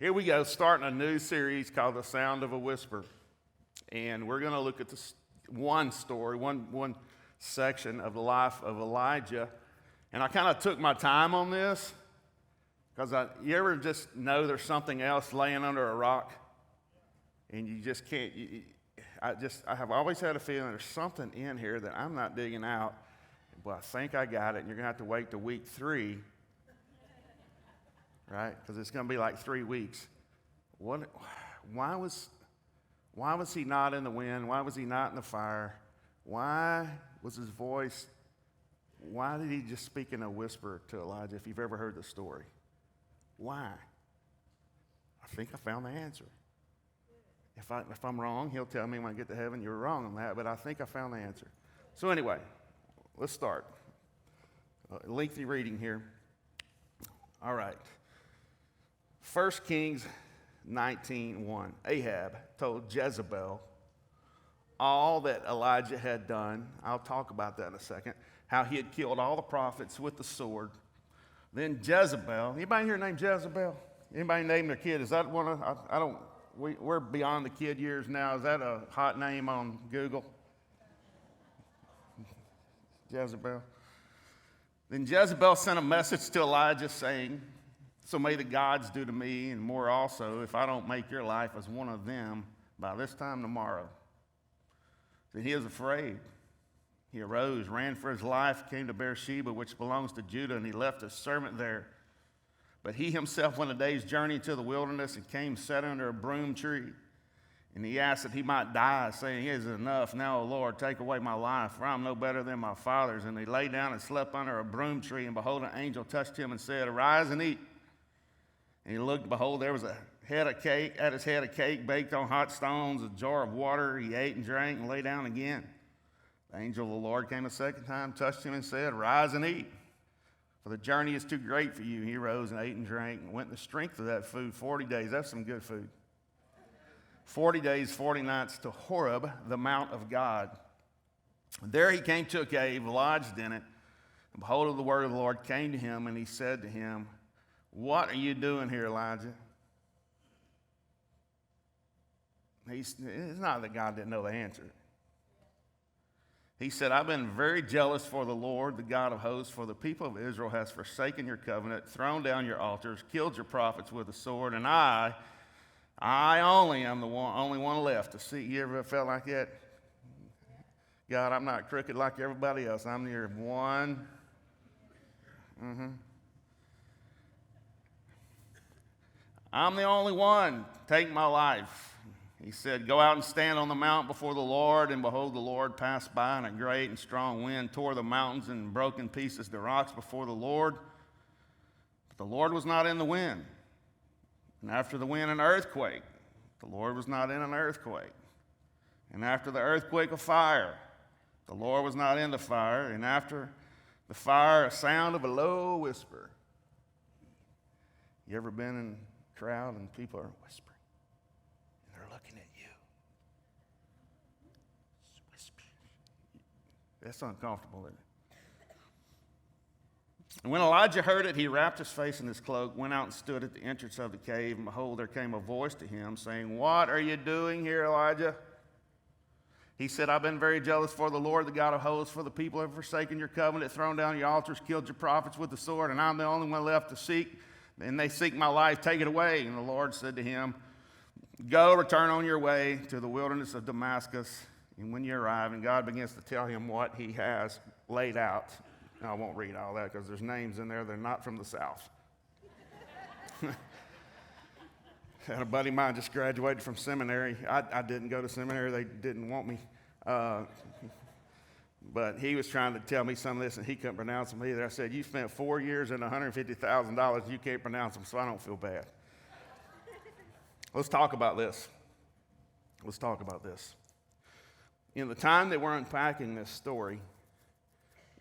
Here we go, starting a new series called The Sound of a Whisper. And we're going to look at this one story, one section of the life of Elijah. And I kind of took my time on this because you ever just know there's something else laying under a rock and you just can't, I have always had a feeling there's something in here that I'm not digging out, but I think I got it, and you're going to have to wait to week 3. Right? Because it's going to be like 3 weeks. Why was he not in the wind? Why was he not in the fire? Why was his voice, why did he just speak in a whisper to Elijah, if you've ever heard the story? Why? I think I found the answer. If I'm wrong, he'll tell me when I get to heaven, you're wrong on that, but I think I found the answer. So anyway, let's start. Lengthy reading here. All right. 1 Kings 19:1. Ahab told Jezebel all that Elijah had done. I'll talk about that in a second. How he had killed all the prophets with the sword. Then Jezebel. Anybody here named Jezebel? Anybody named their kid? Is that one of? We're beyond the kid years now. Is that a hot name on Google? Jezebel. Then Jezebel sent a message to Elijah saying, "So may the gods do to me, and more also, if I don't make your life as one of them by this time tomorrow." Then he was afraid. He arose, ran for his life, came to Beersheba, which belongs to Judah, and he left his servant there. But he himself went a day's journey into the wilderness and came, sat under a broom tree. And he asked that he might die, saying, "It is enough. Now, O Lord, take away my life, for I am no better than my fathers." And he lay down and slept under a broom tree, and behold, an angel touched him and said, "Arise and eat." And he looked, behold, there was at his head a cake baked on hot stones, a jar of water. He ate and drank and lay down again. The angel of the Lord came a second time, touched him and said, "Rise and eat, for the journey is too great for you." He rose and ate and drank and went in the strength of that food 40 days. That's some good food. 40 days, 40 nights to Horeb, the mount of God. And there he came to a cave, lodged in it. And behold, the word of the Lord came to him, and he said to him, "What are you doing here, Elijah?" It's not that God didn't know the answer. He said, "I've been very jealous for the Lord, the God of hosts, for the people of Israel has forsaken your covenant, thrown down your altars, killed your prophets with a sword, and I only am the only one left to see." You ever felt like that? God, I'm not crooked like everybody else. I'm your one. I'm the only one. Take my life. He said, "Go out and stand on the mount before the Lord." And behold, the Lord passed by, and a great and strong wind tore the mountains and broke in pieces the rocks before the Lord. But the Lord was not in the wind. And after the wind, an earthquake. The Lord was not in an earthquake. And after the earthquake, a fire. The Lord was not in the fire. And after the fire, a sound of a low whisper. You ever been in a crowd and people are whispering? Looking at you. That's uncomfortable, isn't it? And when Elijah heard it, he wrapped his face in his cloak, went out and stood at the entrance of the cave, and behold, there came a voice to him saying, "What are you doing here, Elijah?" He said, "I've been very jealous for the Lord, the God of hosts, for the people have forsaken your covenant, thrown down your altars, killed your prophets with the sword, and I'm the only one left to seek, and they seek my life. Take it away." And the Lord said to him, "Go, return on your way to the wilderness of Damascus, and when you arrive," and God begins to tell him what he has laid out. Now, I won't read all that because there's names in there that are not from the South. Had a buddy of mine just graduated from seminary. I didn't go to seminary. They didn't want me. But he was trying to tell me some of this, and he couldn't pronounce them either. I said, "You spent 4 years and $150,000, and you can't pronounce them, so I don't feel bad." Let's talk about this. In the time that we're unpacking this story,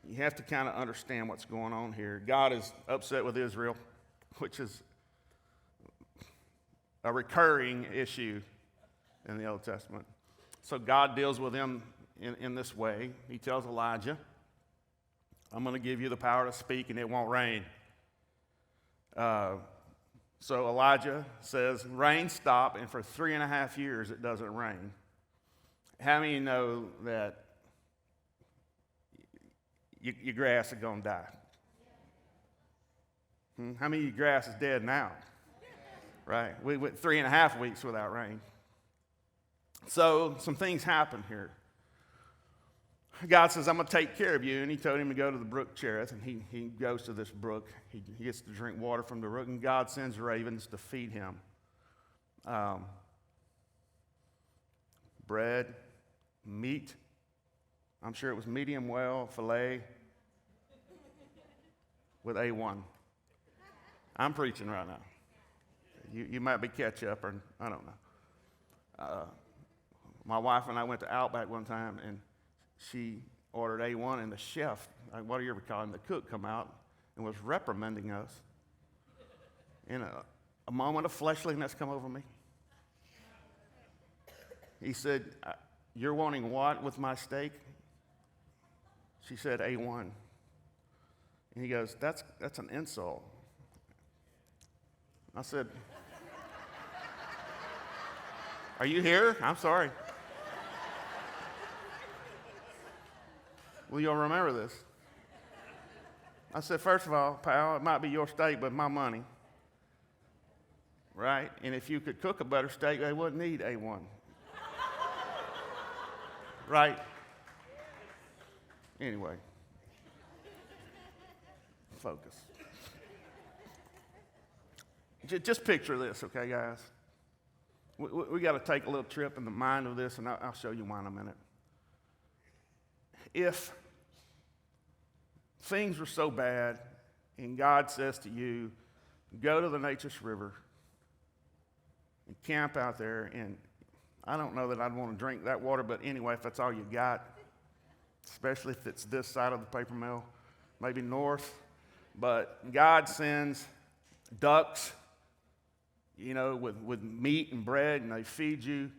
you have to kind of understand what's going on here. God is upset with Israel, which is a recurring issue in the Old Testament. So God deals with them in this way. He tells Elijah, "I'm going to give you the power to speak, and it won't rain." So Elijah says, rain stop, and for 3.5 years it doesn't rain. How many of you know that your grass is going to die? How many of your grass is dead now? Right? We went 3.5 weeks without rain. So some things happen here. God says, I'm going to take care of you. And he told him to go to the brook Cherith. And he goes to this brook. He gets to drink water from the brook. And God sends ravens to feed him. Bread, meat. I'm sure it was medium well, filet with A1. I'm preaching right now. You might be ketchup or I don't know. My wife and I went to Outback one time, and she ordered A1, and the chef, what do you ever call him, the cook, come out and was reprimanding us. In a moment of fleshliness come over me. He said, you're wanting what with my steak? She said, A1. And he goes, that's an insult. I said, are you here? I'm sorry. Well, you'll remember this. I said, first of all, pal, it might be your steak, but my money. Right? And if you could cook a better steak, they wouldn't need A1. Right? Anyway. Focus. Just picture this, okay, guys? We got to take a little trip in the mind of this, and I'll show you why in a minute. If things were so bad, and God says to you, go to the Neches River and camp out there, and I don't know that I'd want to drink that water, but anyway, if that's all you got, especially if it's this side of the paper mill, maybe north, but God sends ducks, with meat and bread, and they feed you.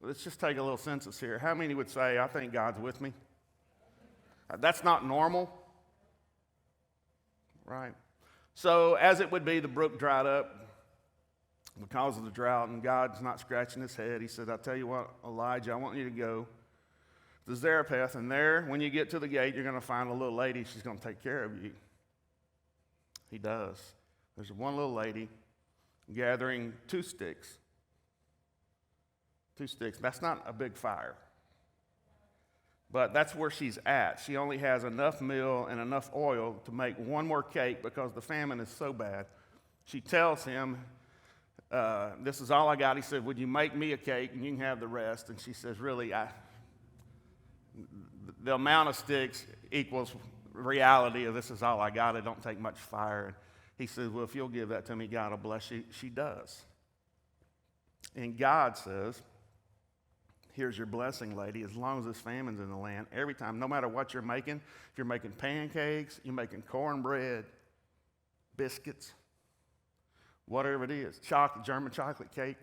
Let's just take a little census here. How many would say, I think God's with me? That's not normal, right? So as it would be, the brook dried up because of the drought, and God's not scratching his head. He said, I'll tell you what, Elijah, I want you to go to Zarephath, and there, when you get to the gate, you're going to find a little lady. She's going to take care of you. He does. There's one little lady gathering 2 sticks. 2 sticks. That's not a big fire. But that's where she's at. She only has enough meal and enough oil to make one more cake because the famine is so bad. She tells him, this is all I got. He said, would you make me a cake and you can have the rest? And she says, really, the amount of sticks equals reality of this is all I got. It don't take much fire. And he says, well, if you'll give that to me, God will bless you. She does. And God says, here's your blessing, lady, as long as this famine's in the land, every time, no matter what you're making, if you're making pancakes, you're making cornbread, biscuits, whatever it is, German chocolate cake,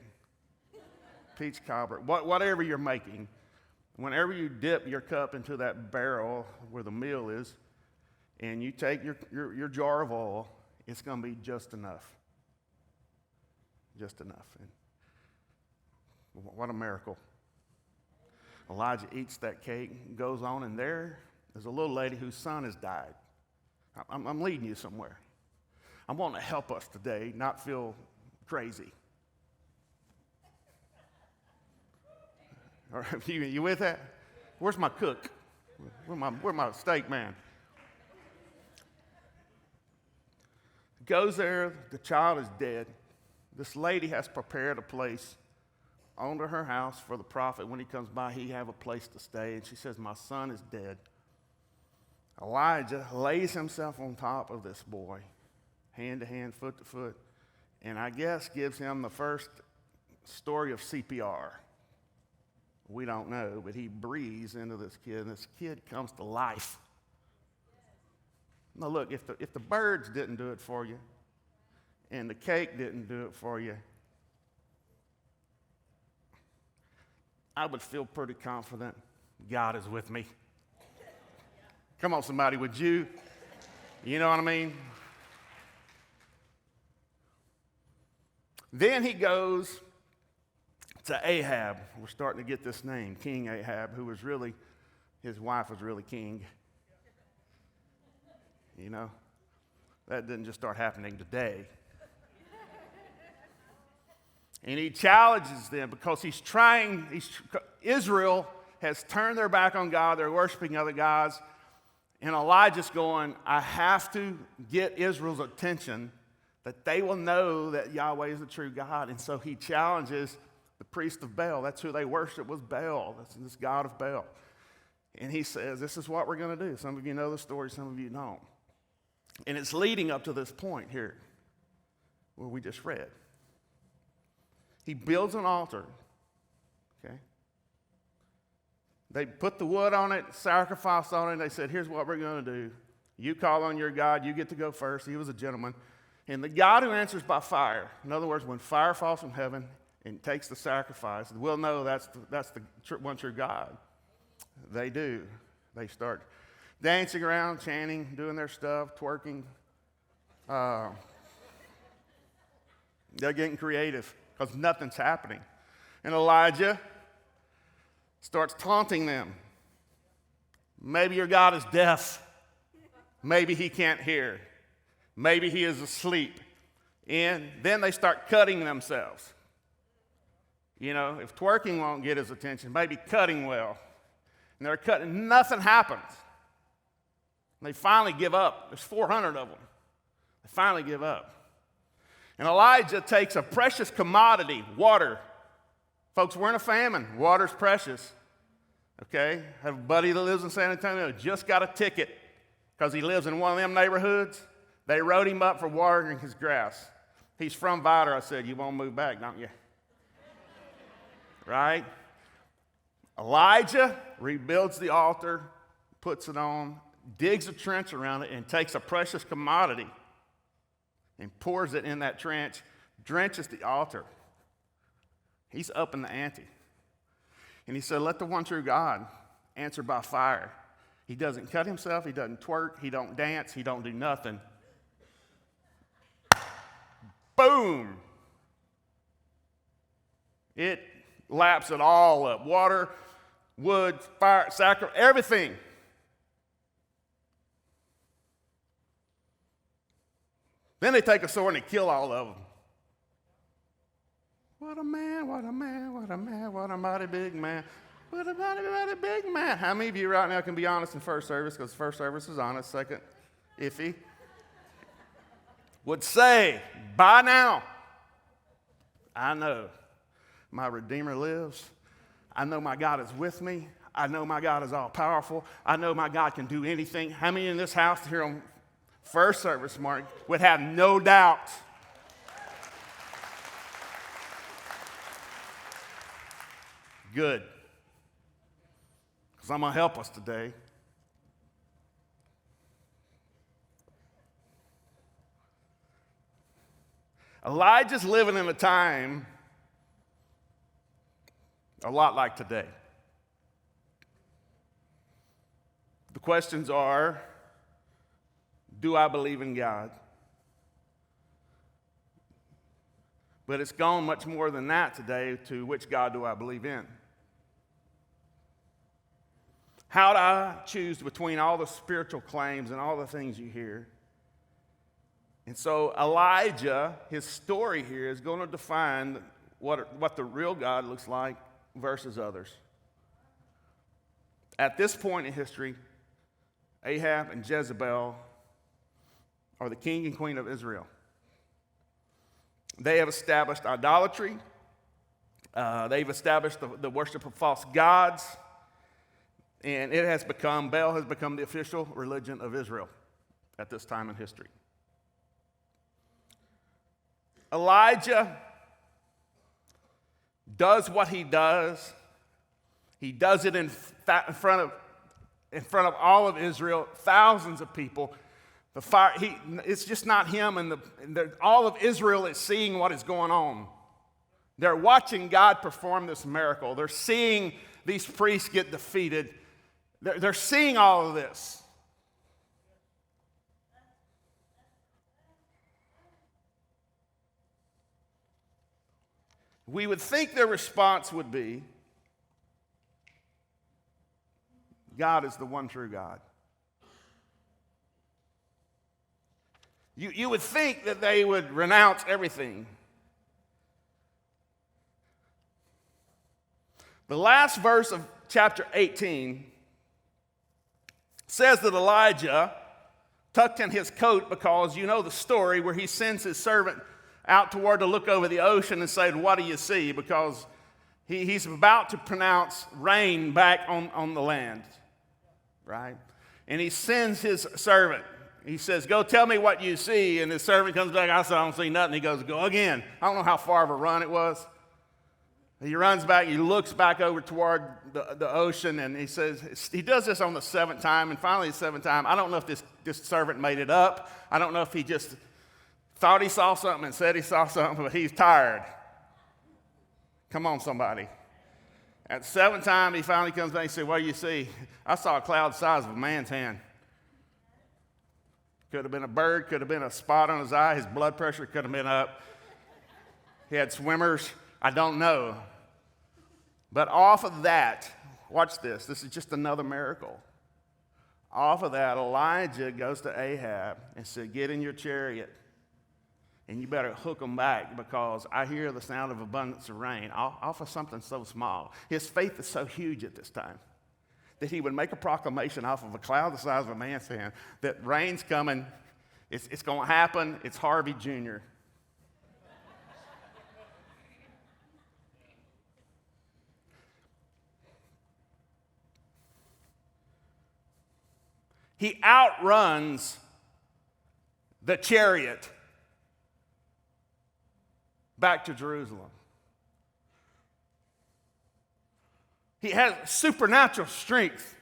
peach cobbler, whatever you're making, whenever you dip your cup into that barrel where the meal is, and you take your jar of oil, it's going to be just enough. Just enough. And what a miracle. Elijah eats that cake, goes on, and there's a little lady whose son has died. I'm leading you somewhere. I want to help us today not feel crazy. All right, you with that? Where's my cook? Where's my steak man? Goes there, the child is dead. This lady has prepared a place under her house for the prophet. When he comes by, he have a place to stay. And she says, my son is dead. Elijah lays himself on top of this boy, hand to hand, foot to foot, and I guess gives him the first story of CPR. We don't know, but he breathes into this kid, and this kid comes to life. Now look, if the birds didn't do it for you, and the cake didn't do it for you, I would feel pretty confident God is with me. Come on, somebody, would you? You know what I mean? Then he goes to Ahab. We're starting to get this name, King Ahab, who was really, his wife was really king. You know, that didn't just start happening today. And he challenges them because Israel has turned their back on God. They're worshiping other gods. And Elijah's going, I have to get Israel's attention that they will know that Yahweh is the true God. And so he challenges the priest of Baal. That's who they worship, was Baal. That's this god of Baal. And he says, this is what we're going to do. Some of you know the story, some of you don't. And it's leading up to this point here where we just read. He builds an altar, okay? They put the wood on it, sacrifice on it, and they said, here's what we're going to do. You call on your God, you get to go first. He was a gentleman. And the God who answers by fire, in other words, when fire falls from heaven and takes the sacrifice, we'll know that's the one true God. They do. They start dancing around, chanting, doing their stuff, twerking. They're getting creative because nothing's happening. And Elijah starts taunting them. Maybe your God is deaf. Maybe he can't hear. Maybe he is asleep. And then they start cutting themselves. You know, if twerking won't get his attention, maybe cutting will. And they're cutting, nothing happens. And they finally give up. There's 400 of them. They finally give up. And Elijah takes a precious commodity, water. Folks, we're in a famine. Water's precious. Okay? I have a buddy that lives in San Antonio, just got a ticket because he lives in one of them neighborhoods. They wrote him up for watering his grass. He's from Vidor. I said, you won't move back, don't you? Right? Elijah rebuilds the altar, puts it on, digs a trench around it, and takes a precious commodity and pours it in that trench, drenches the altar. He's upping the ante. And he said, let the one true God answer by fire. He doesn't cut himself, he doesn't twerk, he don't dance, he don't do nothing. Boom! It laps it all up. Water, wood, fire, sacrifice, everything. Then they take a sword and they kill all of them. What a man, what a man, what a man, what a mighty big man. What a mighty, mighty big man. How many of you right now can be honest in first service? Because first service is honest, second, iffy. Would say, by now, I know my Redeemer lives. I know my God is with me. I know my God is all powerful. I know my God can do anything. How many in this house here on first service, Mark, would have no doubt? Good. Because I'm going to help us today. Elijah's living in a time a lot like today. The questions are, do I believe in God? But it's gone much more than that today to which God do I believe in? How do I choose between all the spiritual claims and all the things you hear? And so Elijah, his story here is going to define what the real God looks like versus others. At this point in history, Ahab and Jezebel are the king and queen of Israel. They have established idolatry. They've established the worship of false gods. And Baal has become the official religion of Israel at this time in history. Elijah does what he does. He does it in front of all of Israel, thousands of people. The fire. It's just not him, and all of Israel is seeing what is going on. They're watching God perform this miracle. They're seeing these priests get defeated. They're seeing all of this. we would think their response would be, God is the one true God. You would think that they would renounce everything. The last verse of chapter 18 says that Elijah tucked in his coat, because you know the story where he sends his servant out toward to look over the ocean and say, what do you see? Because he's about to pronounce rain back on the land, right? And he sends his servant. He says, go tell me what you see. And his servant comes back. I said, I don't see nothing. He goes, go again. I don't know how far of a run it was. He runs back, he looks back over toward the ocean, and he says, he does this on the seventh time, and finally the seventh time, I don't know if this servant made it up. I don't know if he just thought he saw something and said he saw something, but he's tired. Come on, somebody. At the seventh time, he finally comes back and says, what do you see? I saw a cloud the size of a man's hand. Could have been a bird, could have been a spot on his eye, his blood pressure could have been up. He had swimmers. I don't know. But off of that, watch this. This is just another miracle. Off of that, Elijah goes to Ahab and said, get in your chariot, and you better hook them back, because I hear the sound of abundance of rain off of something so small. His faith is so huge at this time that he would make a proclamation off of a cloud the size of a man's hand that rain's coming, it's going to happen, it's Harvey Jr. He outruns the chariot back to Jerusalem. He has supernatural strength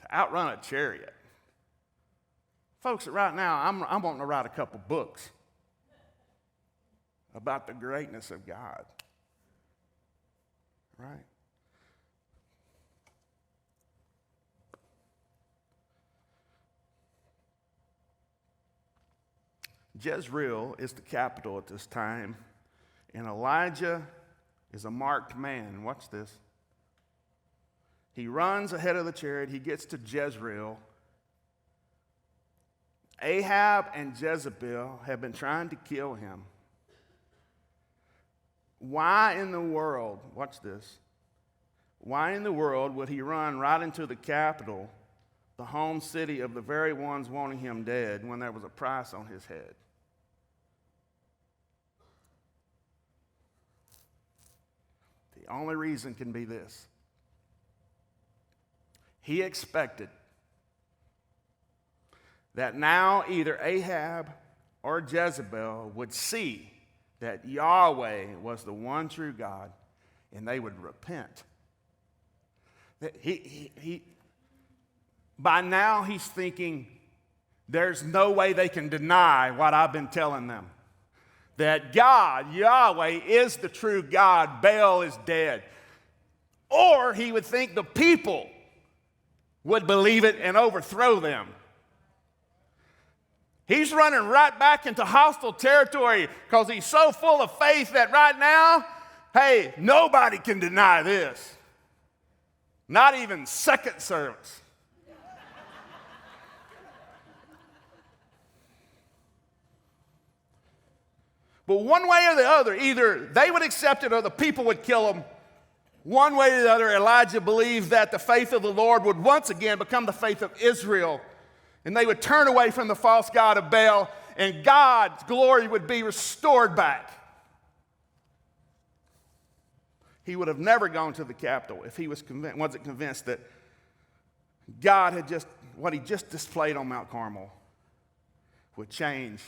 to outrun a chariot. Folks, right now, I'm wanting to write a couple books about the greatness of God. Right? Jezreel is the capital at this time, and Elijah is a marked man. Watch this. He runs ahead of the chariot. He gets to Jezreel. Ahab and Jezebel have been trying to kill him. Why in the world, watch this, why in the world would he run right into the capital, the home city of the very ones wanting him dead, when there was a price on his head? The only reason can be this. He expected that now either Ahab or Jezebel would see that Yahweh was the one true God, and they would repent. That by now he's thinking, there's no way they can deny what I've been telling them. That God, Yahweh, is the true God. Baal is dead. Or he would think the people would believe it and overthrow them. He's running right back into hostile territory because he's so full of faith that right now, hey, nobody can deny this. Not even second service. But one way or the other, either they would accept it or the people would kill them. One way or the other, Elijah believed that the faith of the Lord would once again become the faith of Israel. And they would turn away from the false god of Baal, and God's glory would be restored back. He would have never gone to the capital if he wasn't convinced that God had what he just displayed on Mount Carmel would change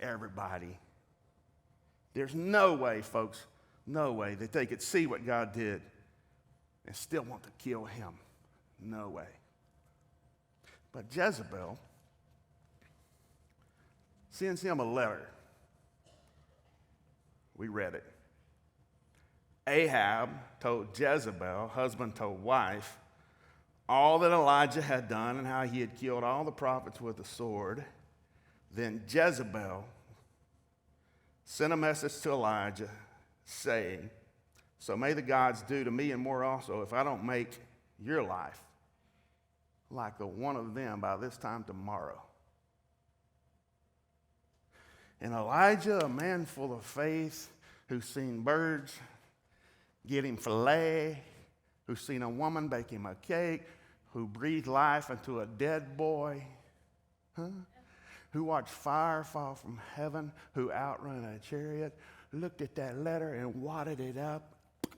everybody. There's no way, folks, no way that they could see what God did and still want to kill him. No way. But Jezebel sends him a letter. We read it. Ahab told Jezebel, husband told wife, all that Elijah had done and how he had killed all the prophets with the sword. Then Jezebel sent a message to Elijah saying, so may the gods do to me and more also if I don't make your life like the one of them by this time tomorrow. And Elijah, a man full of faith, who's seen birds get him filet, who's seen a woman bake him a cake, who breathed life into a dead boy, who watched fire fall from heaven, who outrun a chariot, looked at that letter and wadded it up,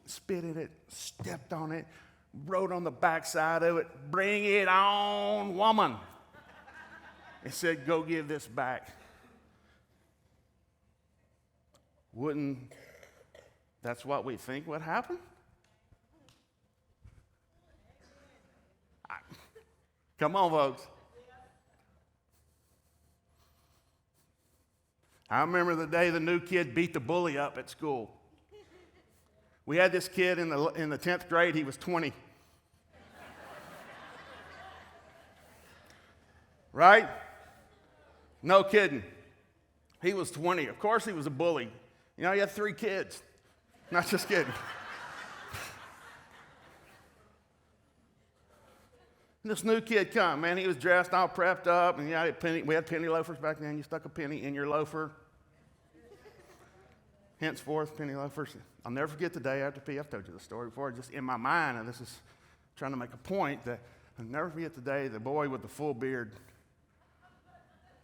spit in it, stepped on it, wrote on the backside of it, bring it on, woman, and said, go give this back. Wouldn't that's what we think would happen? Come on, folks. I remember the day the new kid beat the bully up at school. We had this kid in the 10th grade. He was 20. Right? No kidding. He was 20. Of course he was a bully. You know, he had 3 kids. Not just kidding. And this new kid come, man. He was dressed all prepped up, and we had penny loafers back then. You stuck a penny in your loafer. Henceforth, penny loafers. I'll never forget the day after P. I've told you the story before, just in my mind, and this is trying to make a point that I'll never forget the day the boy with the full beard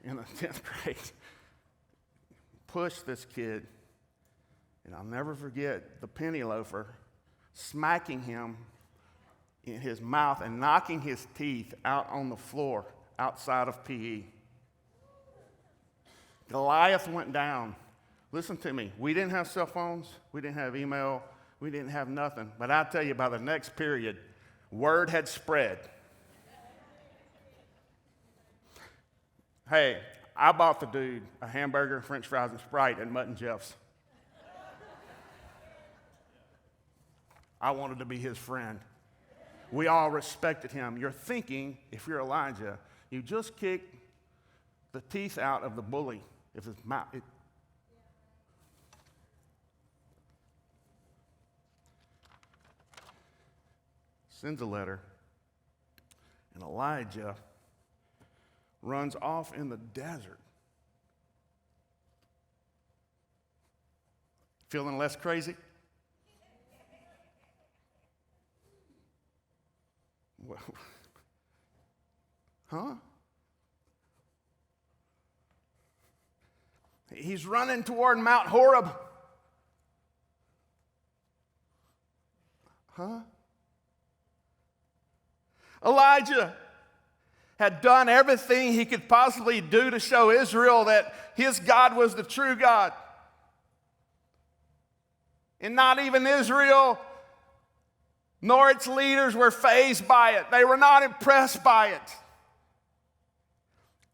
in the 10th grade pushed this kid. And I'll never forget the penny loafer smacking him in his mouth and knocking his teeth out on the floor outside of PE. Goliath went down. Listen to me. We didn't have cell phones. We didn't have email. We didn't have nothing. But I tell you, by the next period, word had spread. Hey, I bought the dude a hamburger, French fries, and Sprite at Mutt and Jeff's. I wanted to be his friend. We all respected him. You're thinking, if you're Elijah, you just kicked the teeth out of the bully. If his mouth, sends a letter, and Elijah runs off in the desert. Feeling less crazy? Well, huh? He's running toward Mount Horeb. Huh? Elijah had done everything he could possibly do to show Israel that his God was the true God. And not even Israel nor its leaders were fazed by it. They were not impressed by it.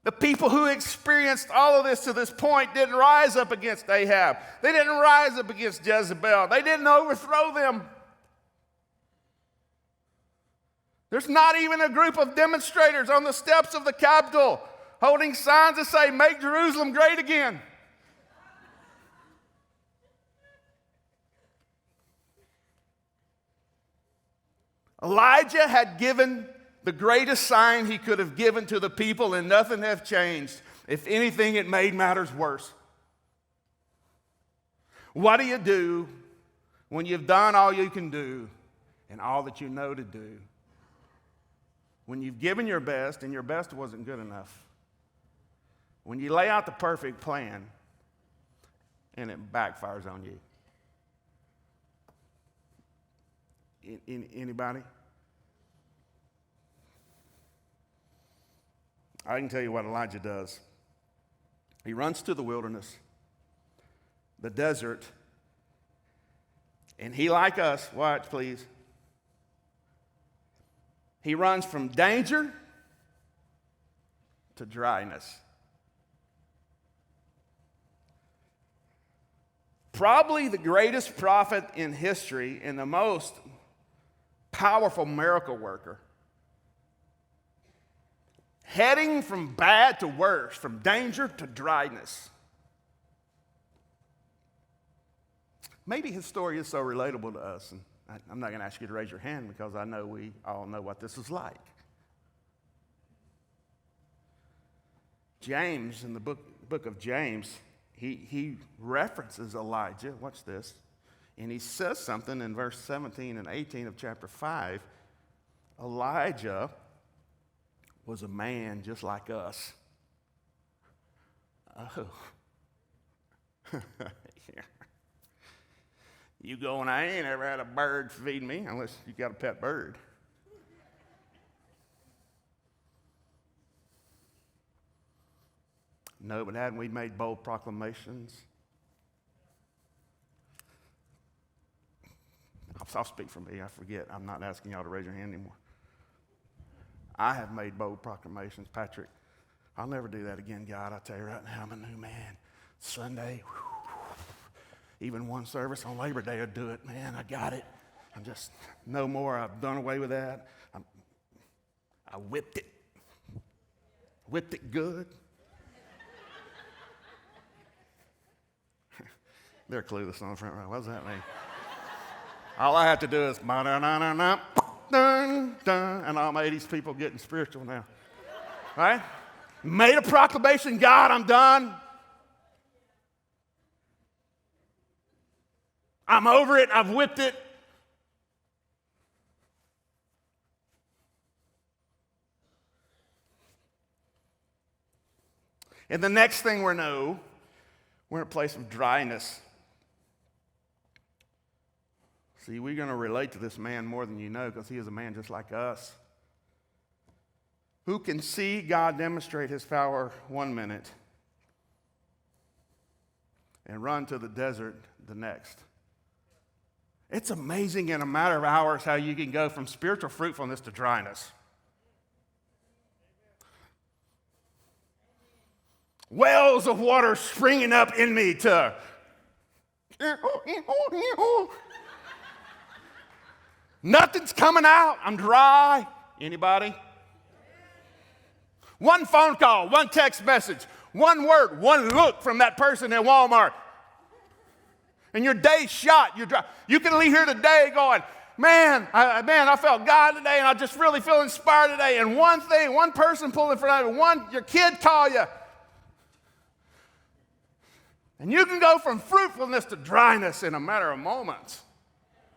The people who experienced all of this to this point didn't rise up against Ahab. They didn't rise up against Jezebel. They didn't overthrow them. There's not even a group of demonstrators on the steps of the Capitol holding signs that say, "Make Jerusalem great again." Elijah had given the greatest sign he could have given to the people, and nothing had changed. If anything, it made matters worse. What do you do when you've done all you can do and all that you know to do? When you've given your best and your best wasn't good enough? When you lay out the perfect plan and it backfires on you? Anybody? I can tell you what Elijah does. He runs to the wilderness, the desert, and he, like us, watch please, he runs from danger to dryness. Probably the greatest prophet in history and the most powerful miracle worker. Heading from bad to worse, from danger to dryness. maybe his story is so relatable to us. And I'm not going to ask you to raise your hand because I know we all know what this is like. James, in the book of James, he references Elijah. Watch this. And he says something in verse 17 and 18 of chapter 5. Elijah was a man just like us. Oh. Yeah. You go and I ain't ever had a bird feed me unless you got a pet bird. No, but hadn't we made bold proclamations? I'll speak for me. I forget. I'm not asking y'all to raise your hand anymore. I have made bold proclamations. Patrick, I'll never do that again, God. I tell you right now, I'm a new man. Sunday, even one service on Labor Day would do it. Man, I got it. I'm just, no more. I've done away with that. I whipped it. Whipped it good. They're clueless on the front row. What does that mean? All I have to do is dun, dun, and all my 80s people getting spiritual now. Right? Made a proclamation, God, I'm done. I'm over it. I've whipped it. And the next thing we know, we're in a place of dryness. See, we're going to relate to this man more than you know because he is a man just like us who can see God demonstrate his power 1 minute and run to the desert the next. It's amazing in a matter of hours how you can go from spiritual fruitfulness to dryness. Wells of water springing up in me to nothing's coming out. I'm dry. Anybody? One phone call, one text message, one word, one look from that person at Walmart. And your day's shot. You're dry. You can leave here today going, I felt God today and I just really feel inspired today. And one thing, one person pulled in front of you, your kid call you. And you can go from fruitfulness to dryness in a matter of moments.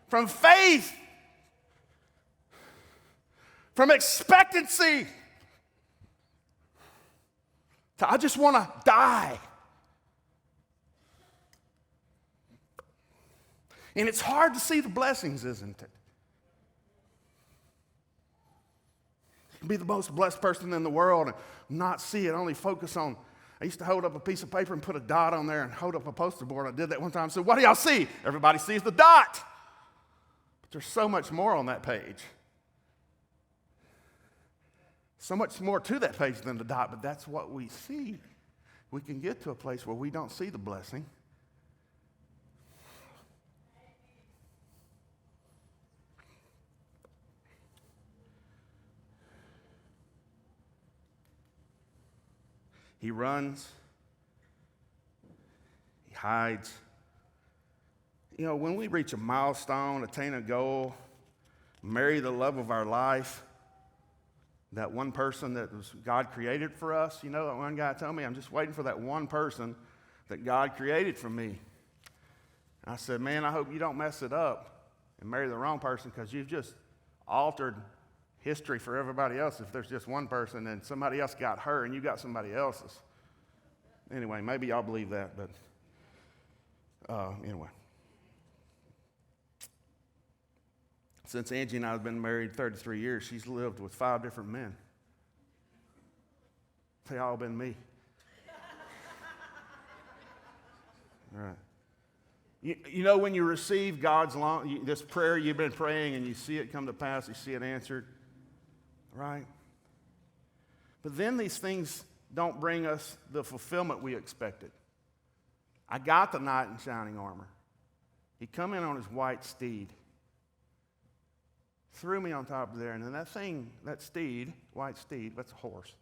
From faith, from expectancy, to I just want to die. And it's hard to see the blessings, isn't it? You can be the most blessed person in the world and not see it, only focus on. I used to hold up a piece of paper and put a dot on there and hold up a poster board. I did that one time. So what do y'all see? Everybody sees the dot. But there's so much more on that page. So much more to that page than the dot, but that's what we see. We can get to a place where we don't see the blessing. He runs. He hides. You know, when we reach a milestone, attain a goal, marry the love of our life, that one person that was God created for us, you know, that one guy told me, I'm just waiting for that one person that God created for me. And I said, man, I hope you don't mess it up and marry the wrong person because you've just altered history for everybody else if there's just one person and somebody else got her and you got somebody else's. Anyway, maybe y'all believe that, but anyway. Since Angie and I have been married 33 years, she's lived with 5 different men. They all been me. All right. You know when you receive God's this prayer you've been praying and you see it come to pass, you see it answered, right? But then these things don't bring us the fulfillment we expected. I got the knight in shining armor. He come in on his white steed, threw me on top of there, and then that steed, white steed, that's a horse.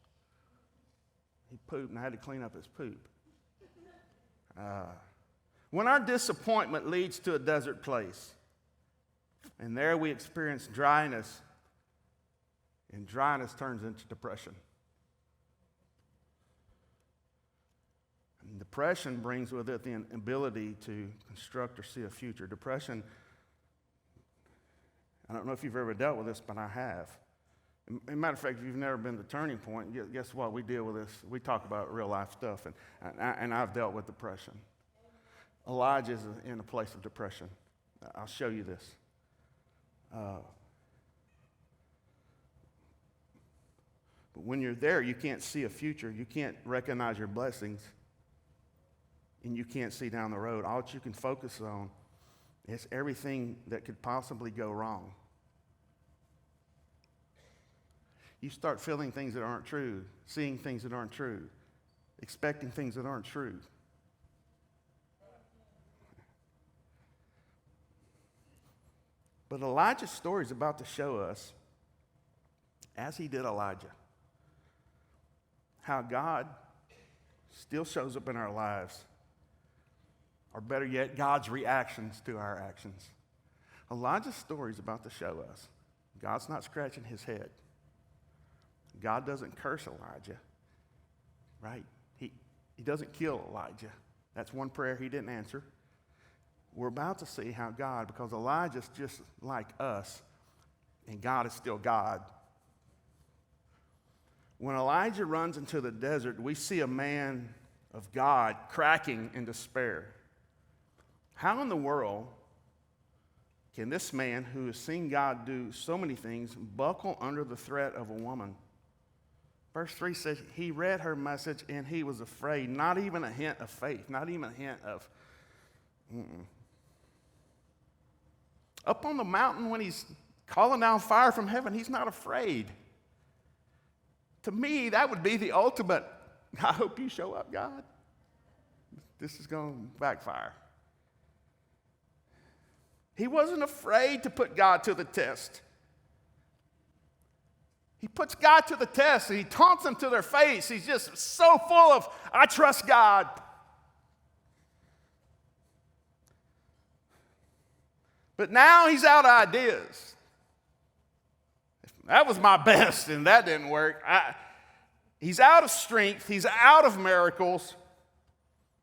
He pooped, and I had to clean up his poop. When our disappointment leads to a desert place, and there we experience dryness, and dryness turns into depression. And depression brings with it the inability to construct or see a future. Depression, I don't know if you've ever dealt with this, but I have. As a matter of fact, if you've never been to Turning Point, guess what? We deal with this. We talk about real life stuff, and I've dealt with depression. Elijah is in a place of depression. I'll show you this. But when you're there, you can't see a future. You can't recognize your blessings, and you can't see down the road. All that you can focus on is everything that could possibly go wrong. You start feeling things that aren't true, seeing things that aren't true, expecting things that aren't true. But Elijah's story is about to show us, as he did Elijah, how God still shows up in our lives, or better yet, God's reactions to our actions. Elijah's story is about to show us God's not scratching his head. God doesn't curse Elijah, right? He doesn't kill Elijah. That's one prayer he didn't answer. We're about to see how God, because Elijah's just like us, and God is still God. When Elijah runs into the desert, we see a man of God cracking in despair. How in the world can this man who has seen God do so many things buckle under the threat of a woman? Verse 3 says, he read her message and he was afraid. Not even a hint of faith, not even a hint of, Up on the mountain when he's calling down fire from heaven, he's not afraid. To me, that would be the ultimate, I hope you show up, God. This is going to backfire. He wasn't afraid to put God to the test. He puts God to the test and he taunts them to their face. He's just so full of, I trust God. But now he's out of ideas. That was my best and that didn't work. He's out of strength. He's out of miracles.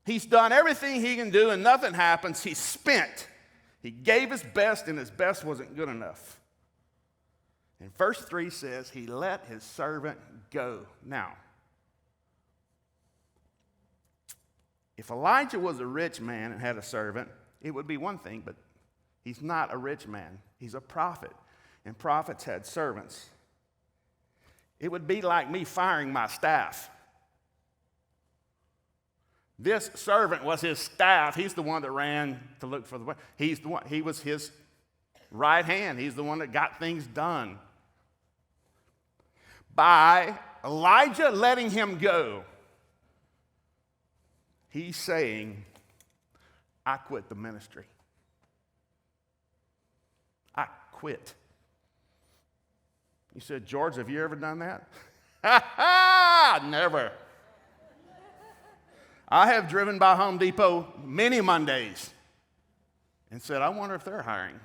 He's done everything he can do and nothing happens. He's spent. He gave his best and his best wasn't good enough. And verse 3 says, he let his servant go. Now, if Elijah was a rich man and had a servant, it would be one thing, but he's not a rich man. He's a prophet, and prophets had servants. It would be like me firing my staff. This servant was his staff. He's the one that ran to look for the way. He's the one. He was his right hand. He's the one that got things done. By Elijah letting him go, he's saying, I quit the ministry. I quit. You said, George, have you ever done that? Never. I have driven by Home Depot many Mondays and said, I wonder if they're hiring.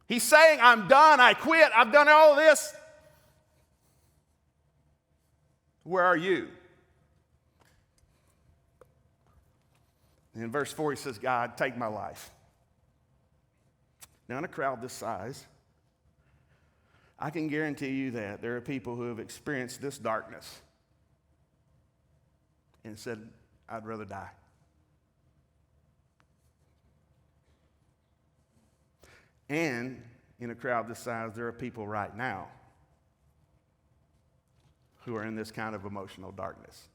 He's saying, I'm done, I quit, I've done all of this. Where are you? And in verse 4, he says, God, take my life. Now, in a crowd this size, I can guarantee you that there are people who have experienced this darkness and said, I'd rather die. And in a crowd this size, there are people right now who are in this kind of emotional darkness.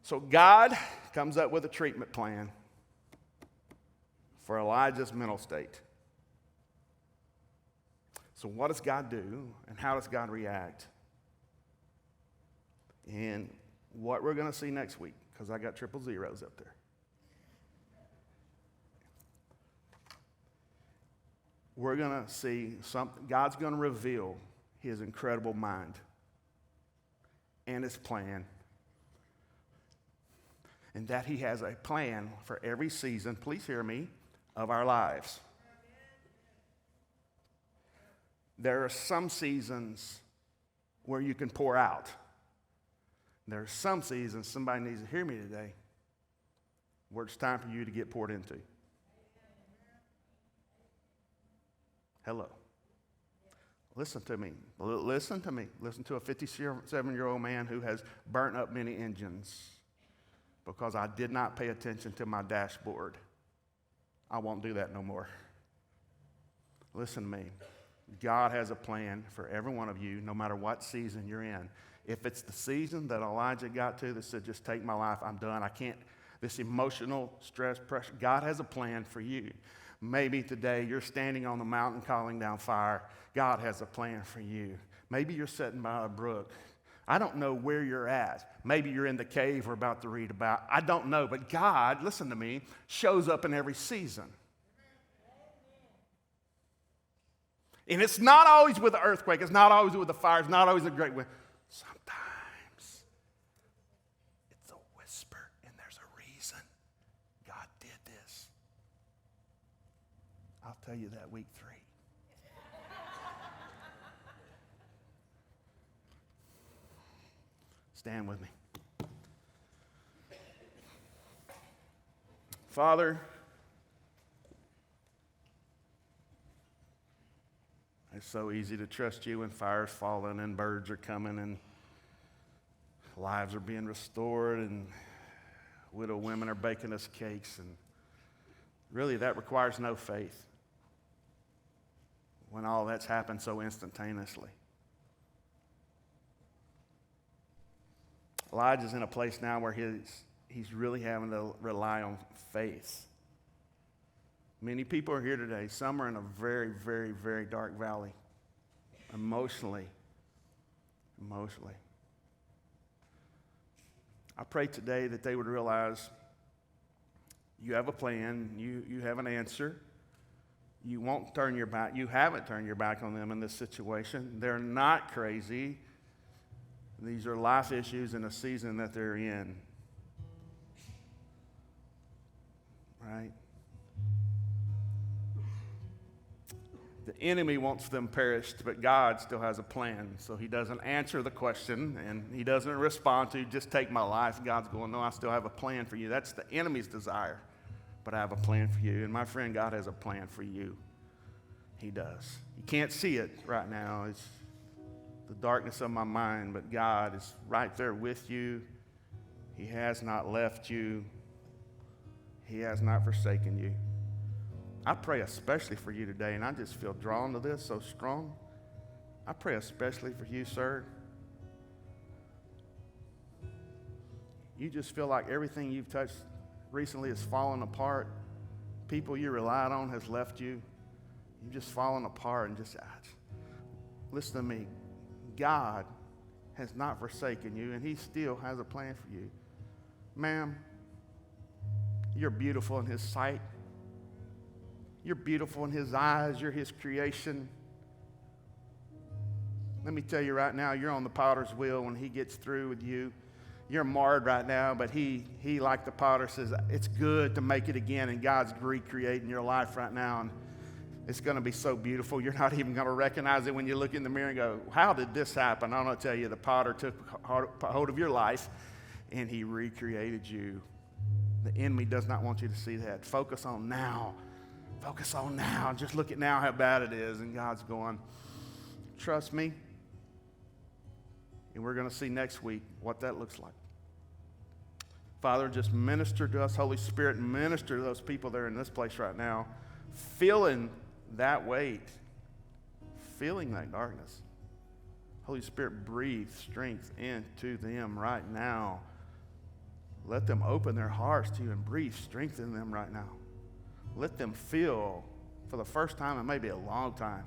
So God comes up with a treatment plan for Elijah's mental state. So what does God do, and how does God react? And what we're going to see next week, because I got triple zeros up there. we're going to see something. God's going to reveal his incredible mind and his plan. And that he has a plan for every season, please hear me, of our lives. There are some seasons where you can pour out. There are some seasons, somebody needs to hear me today, where it's time for you to get poured into. Hello. Listen to me. Listen to me. Listen to a 57-year-old man who has burnt up many engines because I did not pay attention to my dashboard. I won't do that no more. Listen to me. God has a plan for every one of you, no matter what season you're in. If it's the season that Elijah got to that said, just take my life, I'm done, I can't, this emotional stress, pressure, God has a plan for you. Maybe today you're standing on the mountain calling down fire. God has a plan for you. Maybe you're sitting by a brook. I don't know where you're at. Maybe you're in the cave we're about to read about. I don't know, but God, listen to me, shows up in every season. And it's not always with the earthquake. It's not always with the fire. It's not always a great wind. Sometimes it's a whisper and there's a reason God did this. I'll tell you that week 3. Stand with me. Father, it's so easy to trust you when fire's falling and birds are coming and lives are being restored and widow women are baking us cakes. And really, that requires no faith when all that's happened so instantaneously. Elijah's in a place now where he's really having to rely on faith. Many people are here today. Some are in a very, very, very dark valley, emotionally. I pray today that they would realize you have a plan, you have an answer. You won't turn your back. You haven't turned your back on them in this situation. They're not crazy. These are life issues in a season that they're in. Right? The enemy wants them perished, but God still has a plan. So he doesn't answer the question, and he doesn't respond to, just take my life. God's going, no, I still have a plan for you. That's the enemy's desire, but I have a plan for you. And my friend, God has a plan for you. He does. You can't see it right now. It's the darkness of my mind, but God is right there with you. He has not left you. He has not forsaken you. I pray especially for you today, and I just feel drawn to this so strong. I pray especially for you, sir. You just feel like everything you've touched recently has fallen apart. People you relied on has left you. You've just fallen apart and just, listen to me. God has not forsaken you, and he still has a plan for you. Ma'am, you're beautiful in his sight. You're beautiful in his eyes. You're his creation. Let me tell you right now, you're on the potter's wheel when he gets through with you. You're marred right now, but he like the potter, says, it's good to make it again, and God's recreating your life right now, and it's going to be so beautiful. You're not even going to recognize it when you look in the mirror and go, how did this happen? I'm going to tell you, the potter took hold of your life, and he recreated you. The enemy does not want you to see that. Focus on now. Focus on now. Just look at now how bad it is. And God's going, trust me. And we're going to see next week what that looks like. Father, just minister to us. Holy Spirit, minister to those people that are in this place right now, feeling that weight, feeling that darkness. Holy Spirit, breathe strength into them right now. Let them open their hearts to you and breathe strength in them right now. Let them feel, for the first time in maybe a long time,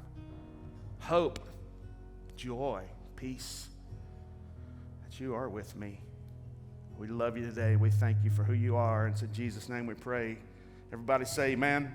hope, joy, peace, that you are with me. We love you today. We thank you for who you are. And in Jesus' name we pray. Everybody say amen.